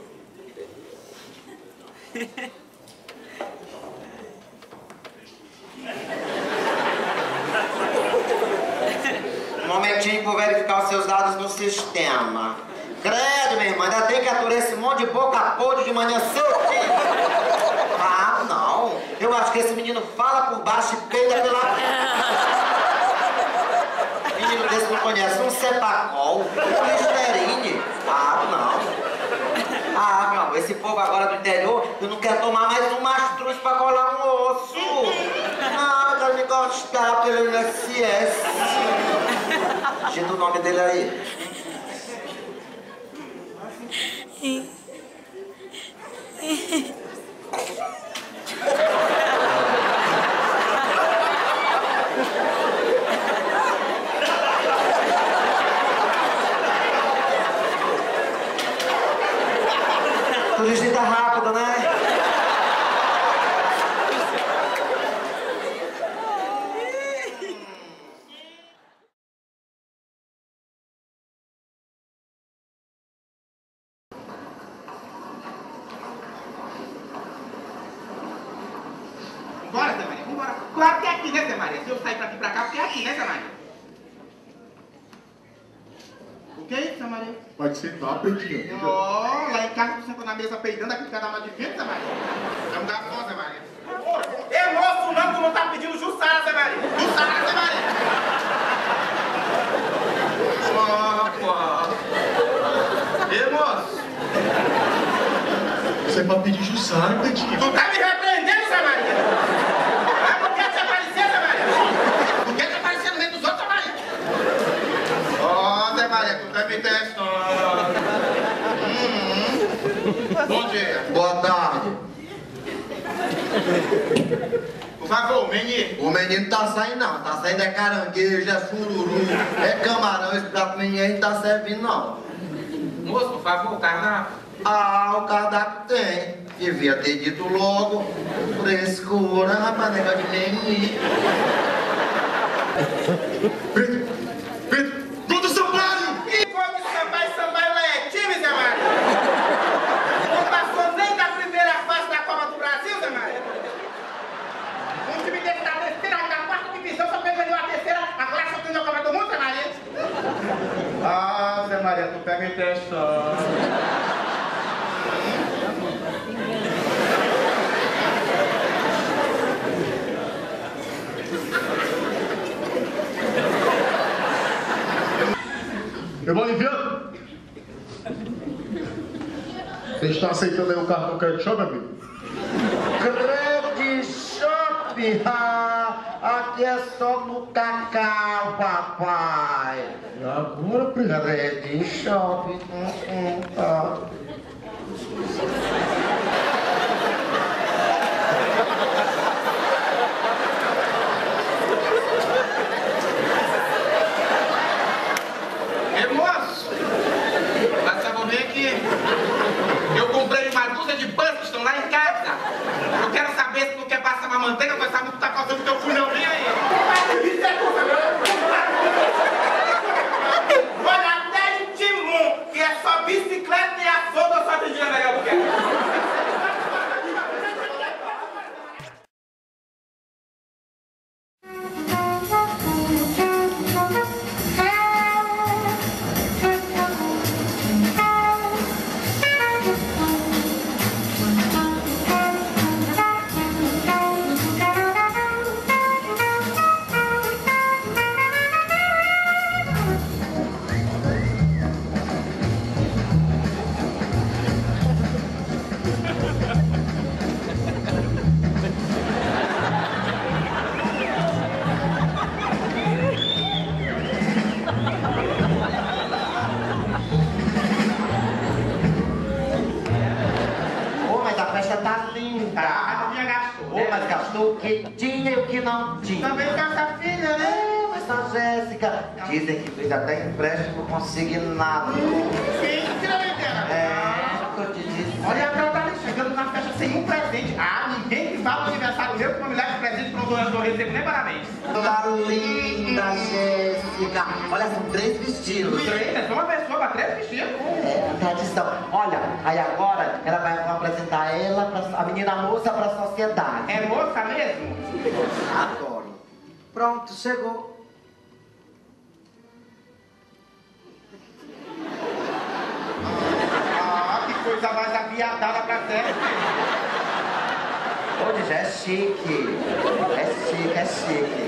Speaker 2: Um momentinho que vou verificar os seus dados no sistema. Credo, minha irmã, ainda tem que aturar esse monte de boca podre de manhã cedo. Ah, não. Eu acho que esse menino fala por baixo e peida pela... Menino desse não conhece um Cepacol, um Listerine. Ah, não. Ah, meu amor, esse povo agora do interior, eu não quero tomar mais um mastruz pra colar um osso. Não, eu quero me gostar pelo INSS. Digita o nome dele aí. Tu digita rápido, né?
Speaker 7: Bora, Zé Maria, vambora. Claro que é aqui, né, Zé Maria? Se eu sair pra aqui pra cá, porque é aqui, né, Zé Maria? O que é isso, Zé Maria?
Speaker 4: Pode sentar, Pretinho.
Speaker 7: Ó, lá em casa tu senta na mesa peidando, aqui fica mais difícil, Zé Maria. É um garçom, Zé Maria. Ô, moço, não, tu não tá pedindo Jussara, Zé Maria. Jussara, Zé Maria. Ô, moço.
Speaker 4: Você é pra pedir Jussara, Pretinho.
Speaker 7: Tu tá me repreendendo, Zé Maria? Ah, não quer te aparecer, Zé Maria? Não quer te aparecer no meio dos outros, Zé Maria? Ó, Zé Maria, tu tá me testando. Bom dia.
Speaker 2: Boa tarde.
Speaker 7: Por favor, menino.
Speaker 2: O menino tá saindo não, tá saindo é caranguejo, é sururu, é camarão, esse prato menino aí não tá servindo não.
Speaker 7: Moço, por favor, o cardápio.
Speaker 2: Ah, o cardápio tem. Devia ter dito logo. Frescura, rapaz, negócio de menino.
Speaker 4: Preto, Dudu Sampaio!
Speaker 7: E como Sampaio lá é time, Zé Maria? Não passou nem da primeira fase da Copa do Brasil, Zé Maria? Um time desse da terceira, da quarta divisão, só perdeu a terceira, agora só tem a Copa do Mundo, Zé Maria? Ah, Zé Maria, tu pega e testa.
Speaker 4: Eu vou aliviando. Você está aceitando aí o cartão Ketchup, amigo?
Speaker 2: Ketchup, aqui é só no cacau, papai.
Speaker 4: E agora, Preto?
Speaker 2: Ketchup, tá.
Speaker 7: Eu comprei uma dúzia de pães que estão lá em casa. Eu quero saber se tu quer passar uma manteiga com essa multa que tá causando teu funão. Vem aí. Isso é olha, até em Timon, que é só bicicleta e açougue, eu só te digo aí, Albuquerque.
Speaker 2: Mas gastou o que tinha e o que não tinha.
Speaker 7: Também gasta filha, né?
Speaker 2: É, mas a Jéssica dizem que fez até empréstimo consignado.
Speaker 7: Sim, tira a dela.
Speaker 2: É, eu te disse.
Speaker 7: Olha, ela tá ali chegando na festa sem um presente. Ah, ninguém que fala no aniversário meu que não me leva presente pra eu não recebo nem parabéns.
Speaker 2: Tá linda, Jéssica. Olha, são 3 vestidos.
Speaker 7: 3? É só uma pessoa pra 3 vestidos.
Speaker 2: É, tradição. Olha, aí agora ela vai apresentar ela, a menina moça, pra sociedade.
Speaker 7: É moça mesmo?
Speaker 2: Adoro. Pronto, chegou.
Speaker 7: Ah, que coisa mais aviadada pra festa.
Speaker 2: Hoje já é chique. É chique, é chique.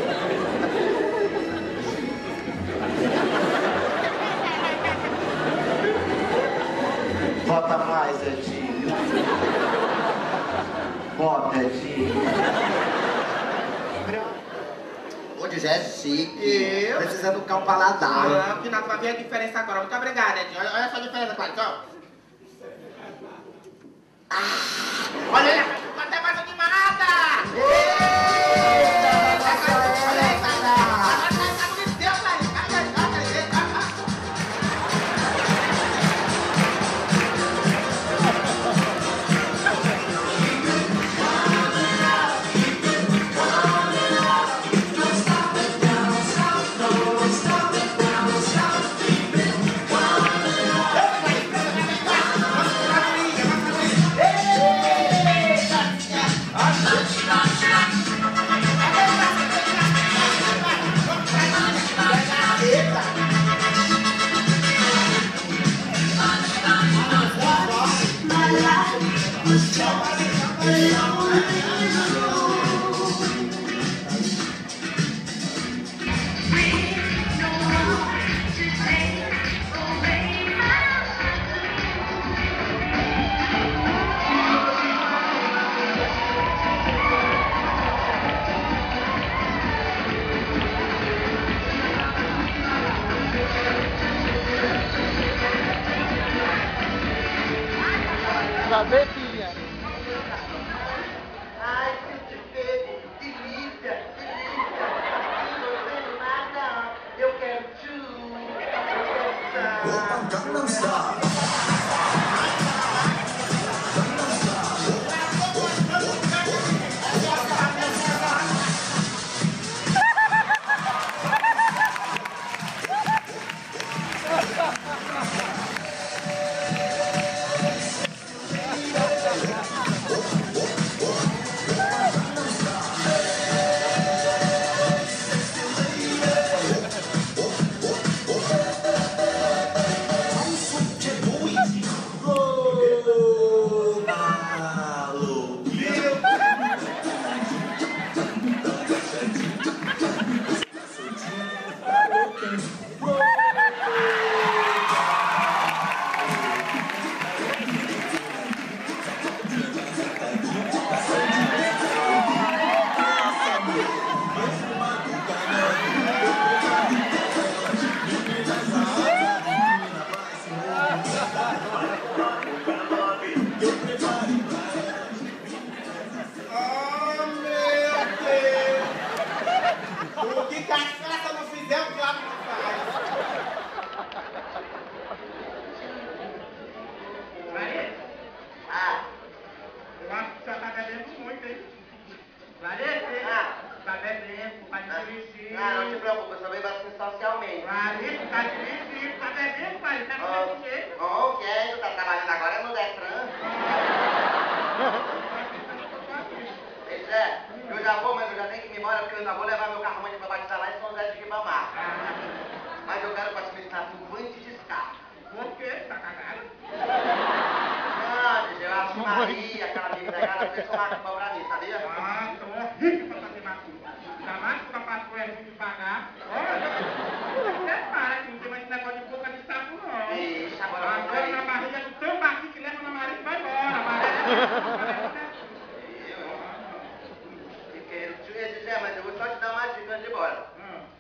Speaker 2: Bota mais, Edinho. Bota, Edinho. Hoje já é chique. Precisa educar o paladar.
Speaker 7: Não, que nada, vai ver a diferença agora. Muito obrigada, Edinho. Olha só a diferença, Cláudio. Olha aí, até mais animada!
Speaker 8: Cadê, filha?
Speaker 5: Ai, que te pego, delícia, delícia. Não tem nada, eu quero tchu, eu quero
Speaker 9: Gangnam Style.
Speaker 5: Não te preocupe, eu sou bem bastante socialmente.
Speaker 7: Clarice, tá dirigindo, tá bebendo, Clarice, tá bebendo de jeito.
Speaker 5: Ok, tu tá trabalhando agora no Detran. Pois é, eu já vou, mas eu já tenho que ir embora porque eu ainda vou levar meu carro amanhã pra batizar lá em São José de Ribamar. Mas eu quero participar do anti-descarga.
Speaker 7: Por quê? Tá cagado?
Speaker 5: Não, eu acho Maria, aquela amiga da cara, fez um macumba pra mim, sabia?
Speaker 7: Ah, tô horrível pra fazer macumba. Ainda mais que o papai é ruim de pagar. Olha, você para que não tem mais esse negócio de boca de sapo, não.
Speaker 5: Ixi, agora
Speaker 7: Agora na barriga do teu barriga que leva na Maria e vai embora.
Speaker 5: Eu ia dizer, mas eu vou só te dar uma dica antes de ir embora.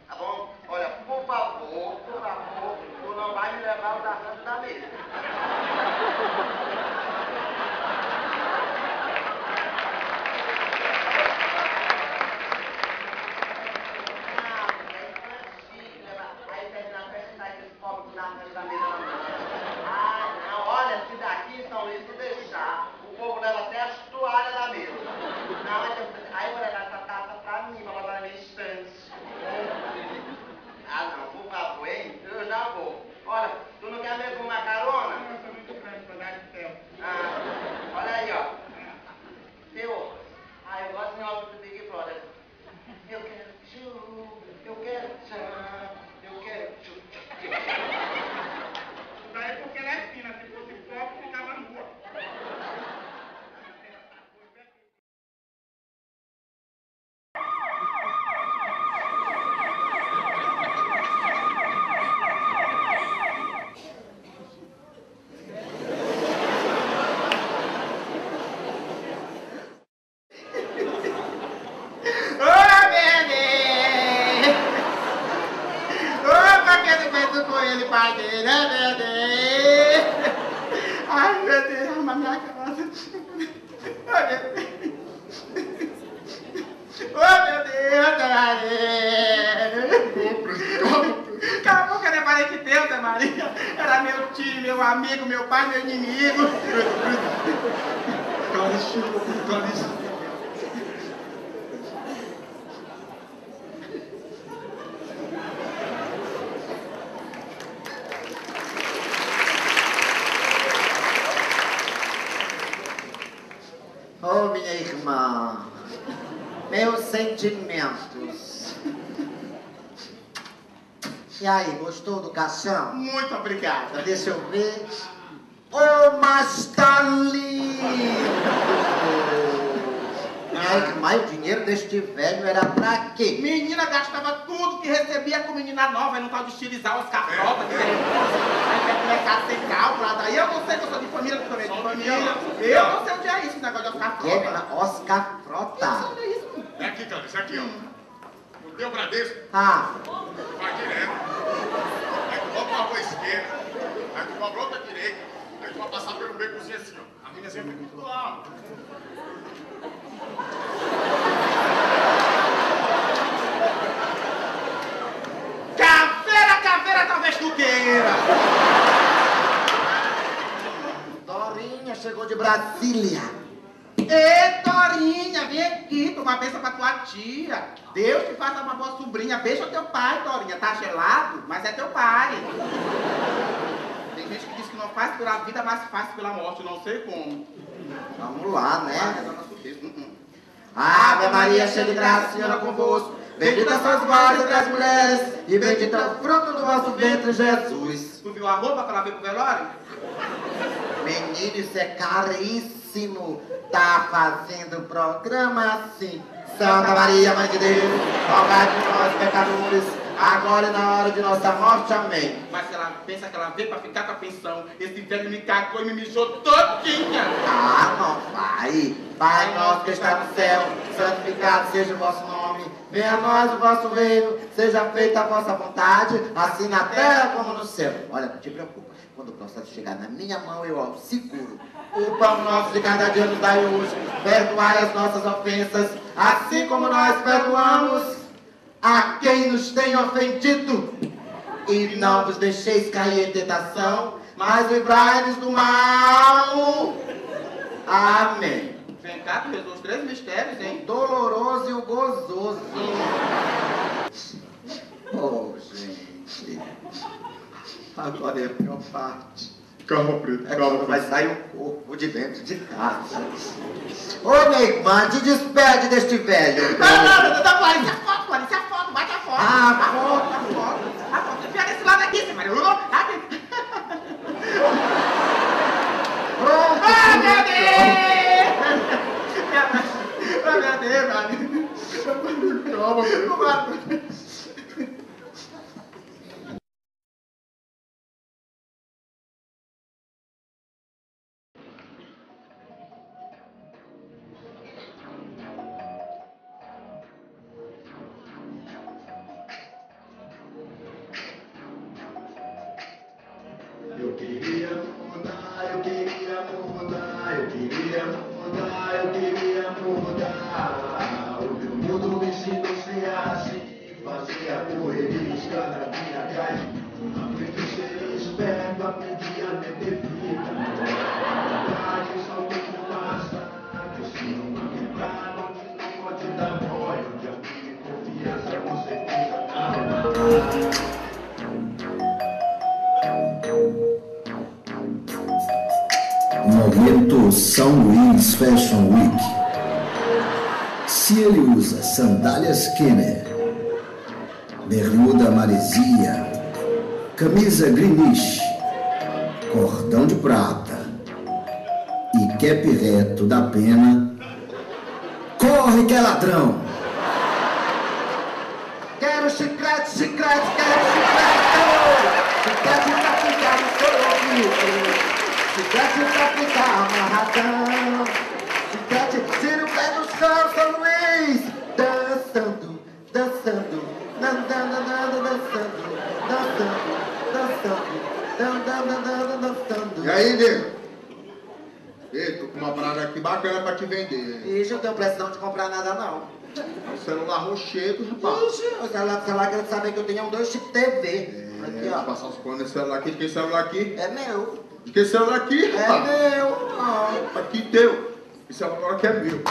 Speaker 5: Tá bom? Olha, por favor, tu não vai me levar os arranjos da mesa. Aí terminar a festa, sai aqueles pobres dos arranjos da mesa na mão. Ah, não, olha, se daqui em São Luís tu deixar, o povo leva até as toalhas da mesa. Não, aí eu vou levar essa taça pra mim, pra botar na minha estante. Ah, não, por favor, hein? Eu já vou. Olha, tu não quer mesmo uma carona?
Speaker 7: Eu sou muito grande pra dar de tempo.
Speaker 5: Ah, olha aí, ó. Seu, eu gosto de óculos do Big Brother. Eu quero tchu, eu quero tchan, eu quero tchu.
Speaker 7: Isso daí é porque ela é fina, se fosse pobre, ficava nua. Ai, meu Deus, arruma minha casa. Ai, meu Deus. Oh, meu Deus, Zé Maria. Cala a boca, né? Parei que Deus, Zé Maria. Era meu tio, meu amigo, meu pai, meu inimigo. Clarice.
Speaker 5: Oh, minha irmã, meus sentimentos. E aí, gostou do caixão?
Speaker 7: Muito obrigada.
Speaker 5: Deixa eu ver. Oh, mas tá lindo! Mas o dinheiro deste velho era pra quê?
Speaker 7: Menina gastava tudo que recebia com menina nova, aí não tal de estilizar os cafrotas, que aí quer começar a ser cálculo. Daí eu não sei que eu sou de família, tu também é de família. Eu não sei o que é isso, esse negócio de Oscar
Speaker 5: Que é,
Speaker 7: Frota.
Speaker 5: dona Oscar Frota?
Speaker 8: É aqui, cara, isso aqui, ó. O teu Bradesco
Speaker 5: Ah,
Speaker 8: vai direto. Aí tu volta pra rua esquerda, aí tu cobra outra direita, aí tu vai passar pelo becozinho assim, ó. A menina sempre fica do lado.
Speaker 7: Caveira, talvez tu queira.
Speaker 5: Dorinha chegou de Brasília.
Speaker 7: Ei, Dorinha, vem aqui, tomar bênção pra tua tia. Deus te faça uma boa sobrinha. Beija teu pai, Dorinha. Tá gelado, mas é teu pai. Tem gente que diz que não faz pela vida, mas faz pela morte. Não sei como.
Speaker 5: Vamos lá,
Speaker 7: Ah, é
Speaker 5: né?
Speaker 7: da nossa vez.
Speaker 5: Ave Maria, cheia de graça, Senhor é convosco. Bendita sois vós entre as mulheres, e bendito é o fruto do vosso ventre, Jesus.
Speaker 7: Tu viu a roupa que ela veio pro velório?
Speaker 5: Menino, isso é caríssimo. Tá fazendo programa assim. Santa Maria, Mãe de Deus, rogai por nós pecadores, agora e na hora de nossa morte. Amém.
Speaker 7: Mas se ela pensa que ela veio pra ficar com a pensão, esse velho me cagou e me mijou todinha.
Speaker 5: Ah, não vai. Pai nosso que está no céu, santificado seja o vosso nome. Venha a nós o vosso reino, seja feita a vossa vontade, assim na terra como no céu. Olha, não te preocupa, quando o processo chegar na minha mão, eu seguro. O pão nosso de cada dia nos dai hoje, perdoai as nossas ofensas, assim como nós perdoamos a quem nos tem ofendido. E não vos deixeis cair em tentação, mas livrai-nos do mal. Amém.
Speaker 7: Vem cá, tu rezou os 3 mistérios, hein?
Speaker 5: Doloroso e o gozoso. Oh, gente. Agora é a pior parte.
Speaker 4: Calma, Preto,
Speaker 5: É
Speaker 4: calma.
Speaker 5: quando vai sair o corpo de dentro de casa. Ô, minha irmã, te despede deste velho.
Speaker 7: Não, Clarice, a foto, bate a foto.
Speaker 5: Ah,
Speaker 7: A foto. Pega esse lado aqui, você vai.
Speaker 5: pronto.
Speaker 7: Ah, meu Deus! Ah, meu Deus,
Speaker 4: Calma, Preto.
Speaker 7: Preto.
Speaker 4: Eu queria mudar, eu queria mudar, eu queria mudar, eu queria mudar. O meu mundo me ensinou a ser assim, fazia correria buscando a minha atrás. Aprendi a ser esperto, aprendi a meter vida. Verdade, salto fumaça, que se não quebrar, não pode dar mole. Onde a minha confiança, com certeza, não.
Speaker 9: Momento São Luís Fashion Week. Se ele usa sandálias Kenner, bermuda maresia, camisa greenish, cordão de prata e cap reto da pena, corre que é ladrão!
Speaker 5: Quero chiclete, chiclete, quero chiclete. Chiclete pra ficar no seu ouvido. Chiclete pra ficar amarradão. Chiclete, tira o pé do chão, São Luís. Dançando, dançando, dançando, dançando, dançando.
Speaker 4: E aí, nego? Ei, tô com uma parada aqui bacana pra te vender.
Speaker 5: Ixi, eu não tenho pressão de comprar nada, não.
Speaker 4: O celular rochedo, rapaz.
Speaker 5: Ixi, o celular quero saber que eu tenho 2 chips TV. Aqui,
Speaker 4: Vou
Speaker 5: ó.
Speaker 4: passar os panos nesse celular aqui. De que celular aqui?
Speaker 5: É meu.
Speaker 4: De que celular aqui,
Speaker 5: É
Speaker 4: rapaz?
Speaker 5: meu. Ó.
Speaker 4: Aqui teu. Esse celular aqui é meu.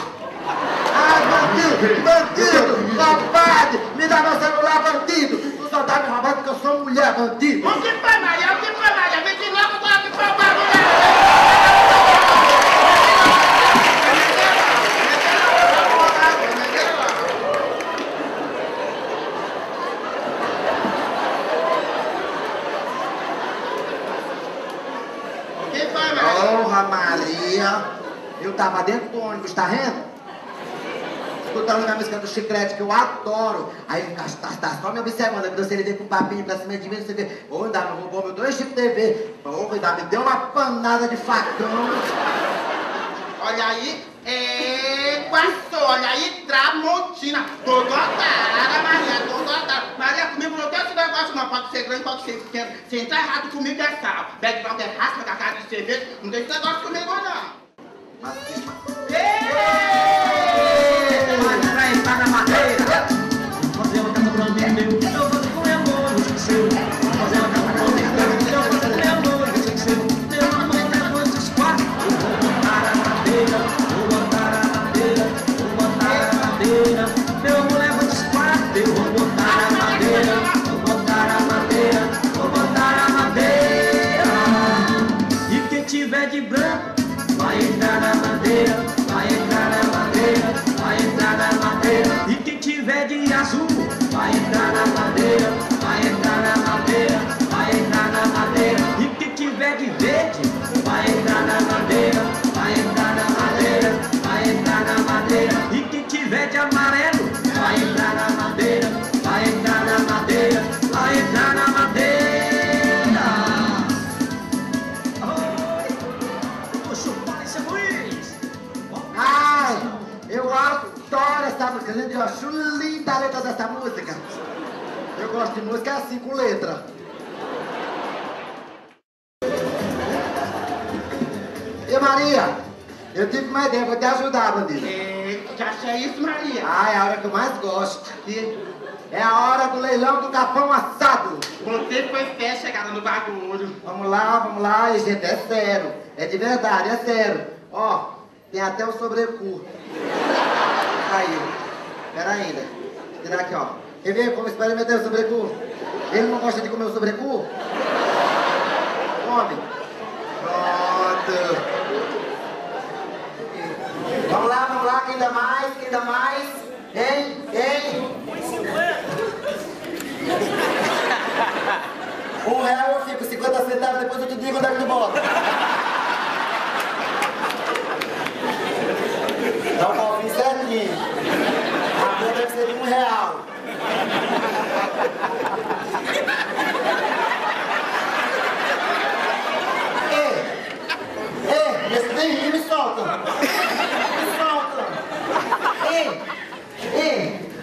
Speaker 5: Ai, bandido, bandido, safado, me dá meu celular, bandido. Tu só tá me roubando porque eu sou mulher, bandido.
Speaker 7: O que foi, Maria? Vem de logo, o que foi, Maria? Quem foi, Maria?
Speaker 5: Porra, Maria, eu tava dentro do ônibus, tá vendo? escutando minha música do Chiclete, que eu adoro. Aí ele tá só me observando, que ele veio com um papinho pra cima de mim, você vê, ô, ainda me roubou meu 2 chip TV, ô, ainda me deu uma panada de facão.
Speaker 7: Olha aí, passou, olha aí, Tramontina. Tô dotada, Maria, tô dotada. Maria, comigo não tem esse negócio não, pode ser grande, pode ser pequeno. Se entrar errado comigo é sal. Background é raspa da casa de cerveja, não tem esse negócio comigo não.
Speaker 2: Pra entrar na madeira, fazer uma casa pra mim, eu vou com amor, no seu. Fazer uma casa pra mim, eu vou com amor, no seu. Meu amor tá nos quatro, vou botar a madeira, vou botar a madeira, vou botar a madeira. Meu amor leva nos quatro, eu vou botar a madeira, vou botar a madeira, vou botar a madeira. E quem tiver de branco vai entrar na madeira, vai entrar na madeira, vai entrar na madeira. E quem tiver de azul vai entrar na madeira, vai entrar na madeira, vai entrar na madeira. E quem tiver de verde vai entrar na madeira, vai entrar na madeira, vai entrar na madeira. E quem tiver de amarelo vai entrar na madeira, vai entrar na madeira, vai entrar na madeira.
Speaker 5: Ai, eu adoro essa música, gente, eu acho linda a letra dessa música. Eu gosto de música assim, com letra. E Maria, eu tive uma ideia, vou te ajudar, bandida.
Speaker 7: Que acha isso, Maria?
Speaker 5: Ah, é a hora que eu mais gosto. É a hora do leilão do capão assado.
Speaker 7: Você foi fé chegada no bagulho.
Speaker 5: Vamos lá, e gente, é sério. É de verdade, é sério. Ó, tem até o sobrecu. Caiu. Pera ainda. Tirar aqui, ó. Quer ver como experimentei o sobrecu? Ele não gosta de comer o sobrecu? Come. Pronto. Vamos lá, quem dá mais, quem dá mais? Hein? R$1 eu fico, 50 centavos, depois eu te digo onde é que tu bota. Dá um palminho certinho. A conta deve ser de R$1. Esse daí me solta. Me solta.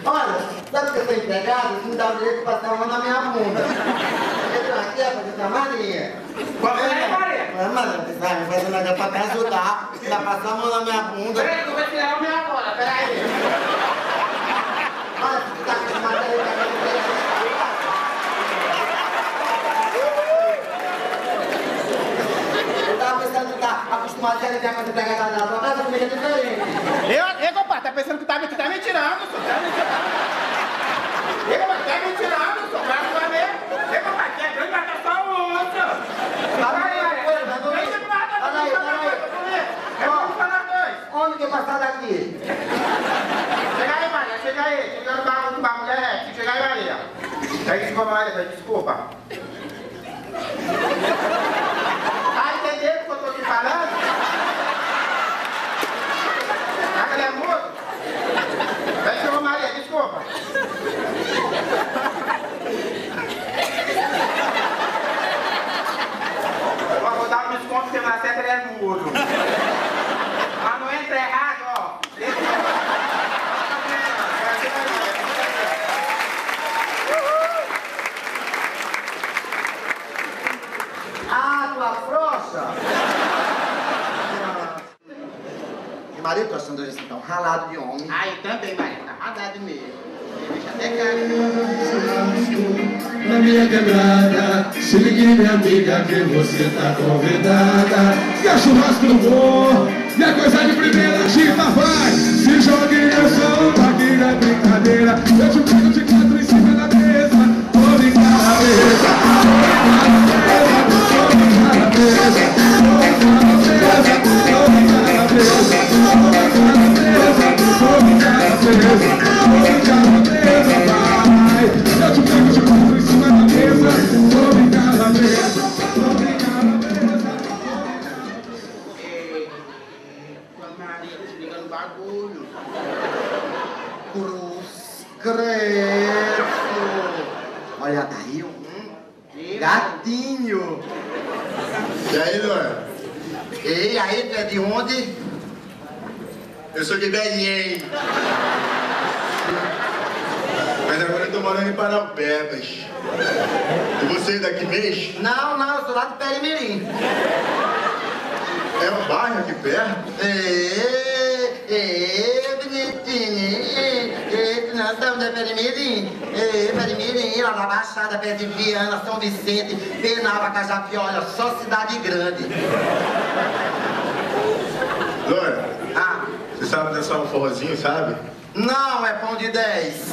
Speaker 5: Olha, sabe que eu sou empregado? Isso me dá o direito de passar a mão na minha bunda. Eu tô aqui, ó, fazer a Maria.
Speaker 7: Qual é, Maria?
Speaker 5: Maria, você vai me fazer nada pra te ajudar. Vai passar a mão na minha bunda.
Speaker 7: Peraí, que eu vou tirar o meu agora, peraí.
Speaker 5: Olha, você tá com matéria eu tava pensando que tá acostumado a ligar com as empregadas na sua casa, comigo é diferente.
Speaker 7: Compadre, tá pensando que tá me tirando, senhor? Tá me tirando. Compadre, tá me tirando, senhor? Vai pra ver. Compadre, que é grande, vai ter só um outro.
Speaker 5: Onde que é passar daqui?
Speaker 7: Chega aí, Maria, chega aí. Chega no carro da mulher, chega aí, Maria. Desculpa, Maria, desculpa. Tá entendendo o que eu tô te falando? Ele é mudo? Desculpa, Maria, desculpa. Ó, vou dar um desconto porque na certa ele é mudo. Mas não entra errado, ó.
Speaker 5: Ah, tua frouxa! E Maria, eu tô achando hoje assim tão ralado de homem.
Speaker 7: Ah, eu também, Maria, tá ralado mesmo. Deixa até cara.
Speaker 4: Na minha quebrada, se ligue minha amiga que você tá convidada. E a churrasco no bom, e a coisa de primeira Tita vai. Se jogue no som, aqui na brincadeira. Eu te pego de 4 em cima da mesa. Vou brincar na mesa, vou brincar na mesa, vou brincar na mesa, vou brincar na mesa, vou brincar na mesa, vou brincar na mesa, vou brincar na mesa, vai. Eu te pego de 4 em cima da mesa. Vou brincar na mesa, vou brincar na mesa.
Speaker 7: Maria, desliga no bagulho.
Speaker 2: credo. Olha daí, gatinho.
Speaker 8: E aí, Dona?
Speaker 2: E aí, tu é de onde?
Speaker 8: Eu sou de Belém. Mas agora eu tô morando em Paraupebas. E você daqui mesmo?
Speaker 2: Não, eu sou lá de Perimirim.
Speaker 8: É um bairro aqui perto?
Speaker 2: Bonitinho. Nós estamos de Perimirim. Perimirim, lá na Baixada, perto de Viana, São Vicente, Penal, Cajapi, olha, só cidade grande.
Speaker 8: Dona, você sabe dançar um forrozinho, sabe?
Speaker 2: Não, é pão de 10.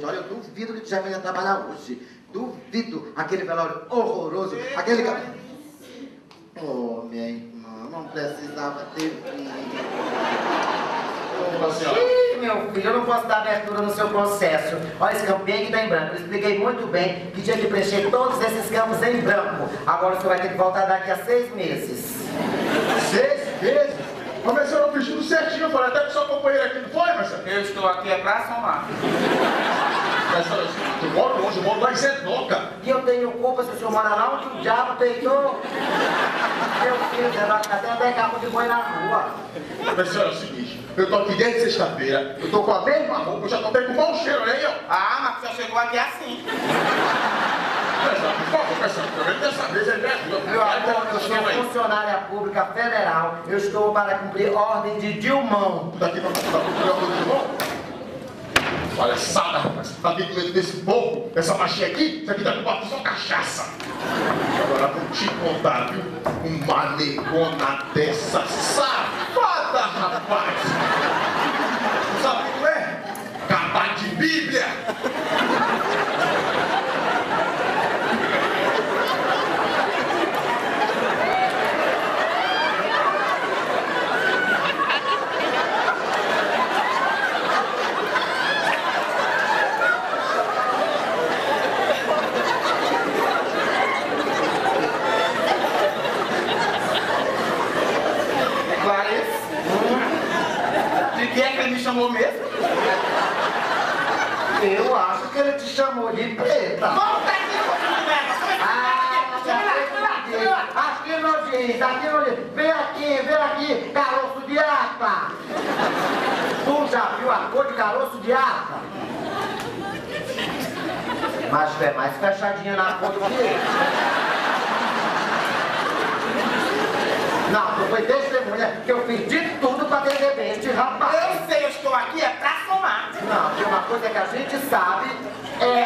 Speaker 2: Olha, eu duvido que tu já venha trabalhar hoje. Duvido. Aquele velório horroroso. Aquele... Oh, minha irmã, não precisava ter vindo. Ih, meu filho, eu não posso dar abertura no seu processo. Olha, esse campo bem que tá em branco. Eu expliquei muito bem que tinha que preencher todos esses campos em branco. Agora o senhor vai ter que voltar daqui a 6 meses.
Speaker 8: 6 meses? Mas a senhora fez tudo certinho, eu falei até que sua companheira aqui não foi, mas...
Speaker 7: Eu estou aqui pra somar.
Speaker 8: Mas eu moro longe, eu moro lá em Zenoca.
Speaker 2: E eu tenho culpa se o senhor mora lá onde o diabo peitou? Meu filho, Zenoca, tá até carro de boi na rua.
Speaker 8: Mas senhora, é o seguinte, eu tô aqui desde sexta-feira, eu tô com a mesma roupa, eu já tô bem com mau cheiro, olha aí, ó.
Speaker 7: Ah, mas o senhor chegou aqui assim.
Speaker 8: Por favor, dessa vez ele me ajuda.
Speaker 2: Meu amor, eu sou funcionária pública federal. Eu estou para cumprir ordem de Dilmão.
Speaker 8: Daqui pra cumprir ordem de Dilmão? Palhaçada, rapaz. Tá dentro desse povo, essa machinha aqui, isso aqui tá com papo só cachaça. Agora vou te contar, viu? Uma negona dessa safada, rapaz. Sabe o que é? Capa de Bíblia.
Speaker 7: Chamou mesmo?
Speaker 2: Eu acho que ele te chamou de preta.
Speaker 7: Volta aqui,
Speaker 2: aqui não diz, aqui não diz. Vem aqui, caroço de ata. Tu já viu a cor de caroço de ata? Mas tu é mais fechadinha na cor do que ele. Não, tu foi testemunha que eu fiz de tudo pra atender bem este rapaz.
Speaker 7: Eu sei, eu estou aqui é pra somar.
Speaker 2: Não, tem uma coisa que a gente sabe é